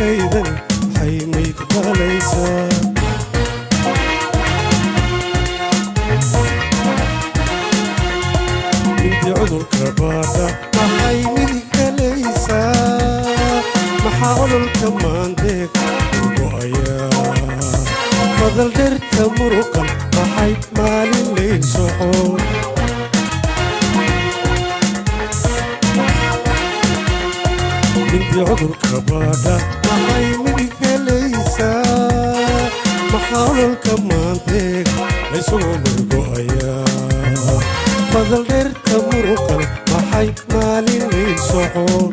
كيدا حيميك باليسا انتي عذر كبادا حيميك ليسا محاول الكمان ديك وقايا فضل درت مرقا وحيد مالي اللي سحور انتي عذر كبادا حيميك ليسا محاول الكمان ديك ليسو مرقايا فضل درت مرقا وحيد مالي اللي سحور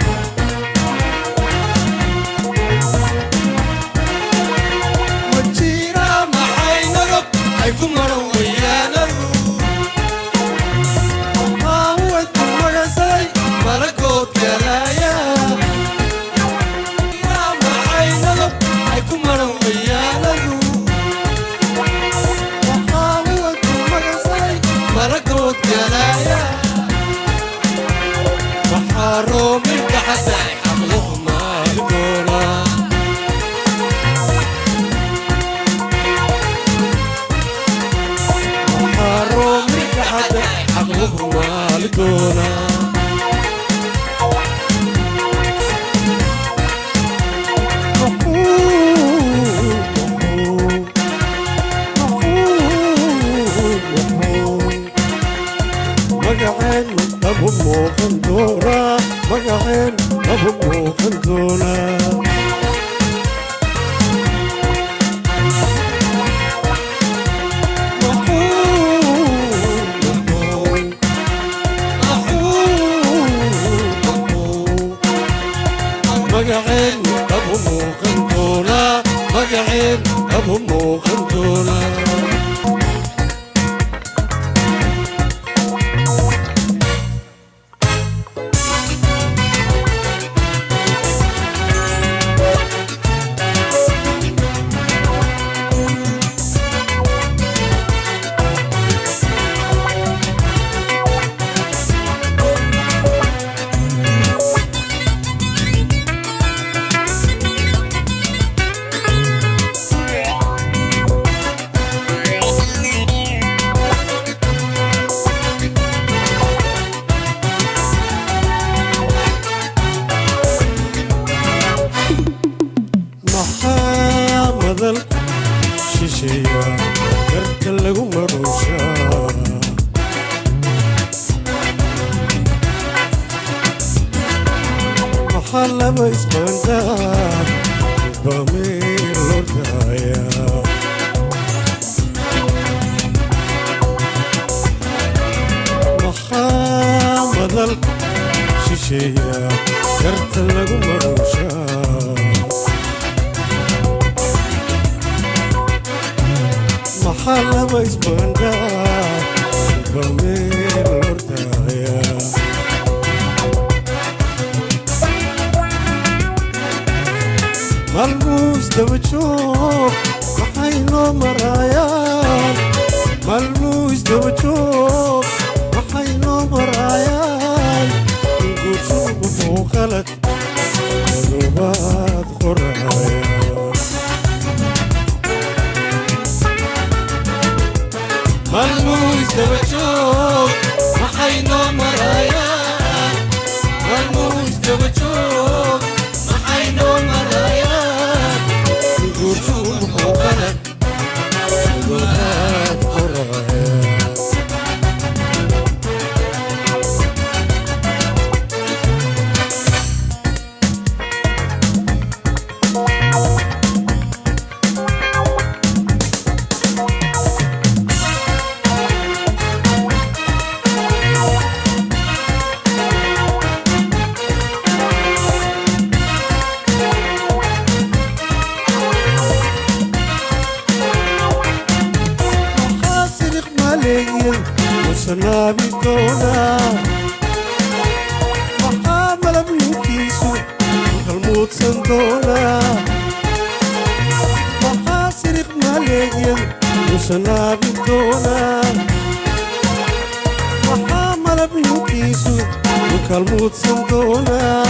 كالموت صندونا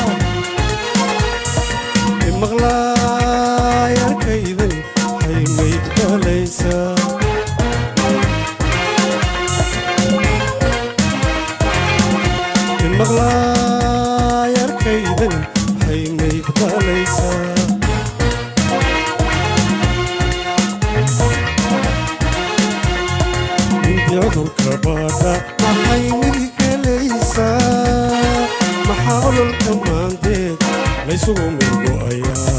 المغلا maxay mayd qalaysaa mintii cudurka baadha maxay midig helaysaa maxaa ololka maanteed laysugu mirgo'ayaa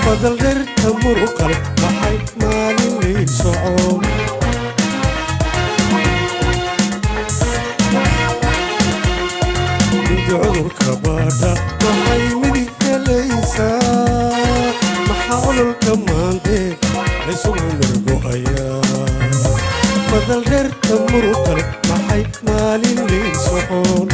badal dherta muruqale maxay maalin liid socon cudurka baadha maxay midig helaysaa maxaa ololka maanteed laysugu mirgo'ayaa badal dherta muruqale maxay maalin liid socon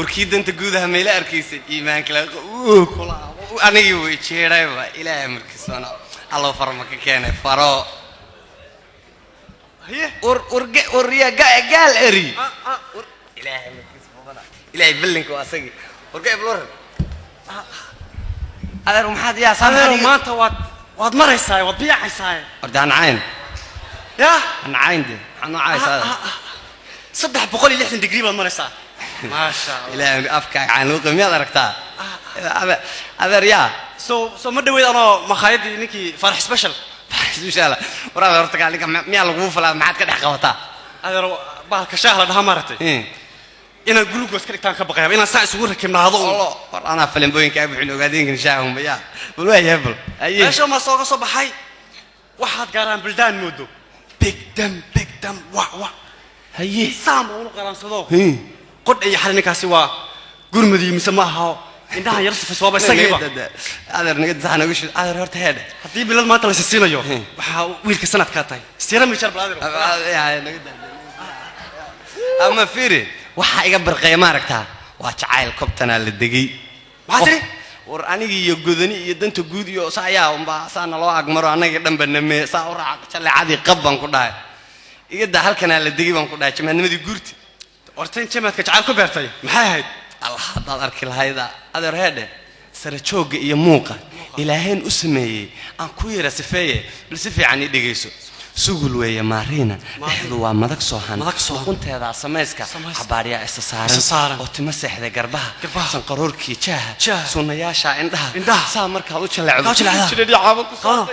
warkii danta guudaha meela arkaysay iimaanka la kula aniga way jeeray ilaahay markiisana allo farma ka keenay faro haye وريا قال اري الهي مكسبنا الهي بلنك واسقي ورقي بلور هذا محاد يا صاحبي ما انت واد مريساي واد بيعيساي وردان عين يا انا عين دي انا عايز هذا صدح بقولي لحن تقريبا مريساي ما شاء الله الهي افكك عن وقم يا دركتا هذا ريا سو مدوي انا مخايدي نيكي فرح سبيشال ان شاء الله ورا horta عليك ميا لغو فلا ما عاد كدخ قوتا هذا بالك شهر ده مرتي ina glucose ka dhigtaan ka baqayba ina saa isugu rakibnaado الله انا فيلم بوين كاي بخين ogaadeen shaahum biya bal way hebel ayee meesha ma soo soo baxay waxaad gaaraan bildaan moodo big dam wa hayee saam oo qaransado qod ay xalinkaasi waa gurmadi mise ma aha indaha yar safay soo basagayba adeer naga daxna wish adeer horta heede hadii bilad maanta la siinayo waxa wiilka sanadka tahay sira mi jar balaadiro naga ama fiiri waxa iga barqay ma aragtaa waa jacayl kobtana la degay waxa war aniga iyo godani iyo danta guud iyo saayaa umba saana loo agmaro anaga dhanba name saa u raac jaleecadi qabban ku dhaay igada halkana la degay baan ku dhaay jamaanimadii guurti wartan jamaadka jacayl ku beertay maxay ahayd allah hadaad arki lahayda adeer heede sare jooga iyo muuqa ilaaheen u sameeyay aan ku yara sifeeye bal si fiican i dhageyso sugul weeye maarina dhexdu waa madag soo han qunteeda samayska xabaariya isa saaran oo tima seexda garbaha san qaroorkii jaaha sunayaasha indhaha saa marka u jaleecdo jireedi caabo ku soo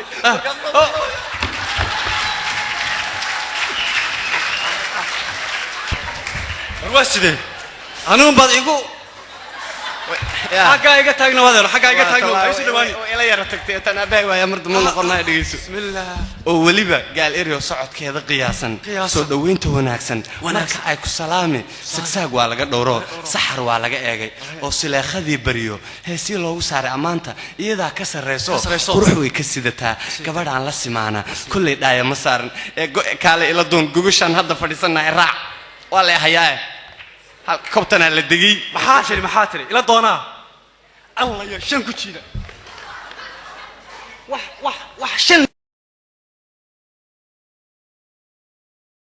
warwaside anuu bad igu حاجة إيجا تاجنا وذر حاجة إيجا تاجنا إيش دواني إلا يا رتكتي أنا أبي ويا مرد من قرنا دقيسو بسم الله وليبا قال إيريو صعد كذا قياسا سودوين توناكسن عيك سلامي سكساق ولا قدورو سحر ولا قاعي أو سلا خذي بريو هسي لو صار أمانته إذا كسر ريسو روحوا يكسدتها كبر عن لسمانا كل داية مسار قال إلى دون جوجشان هذا فريسنا الرع ولا هيا كابتن الدقي محاتري إلى دونا الله يشان كتيرة wax shan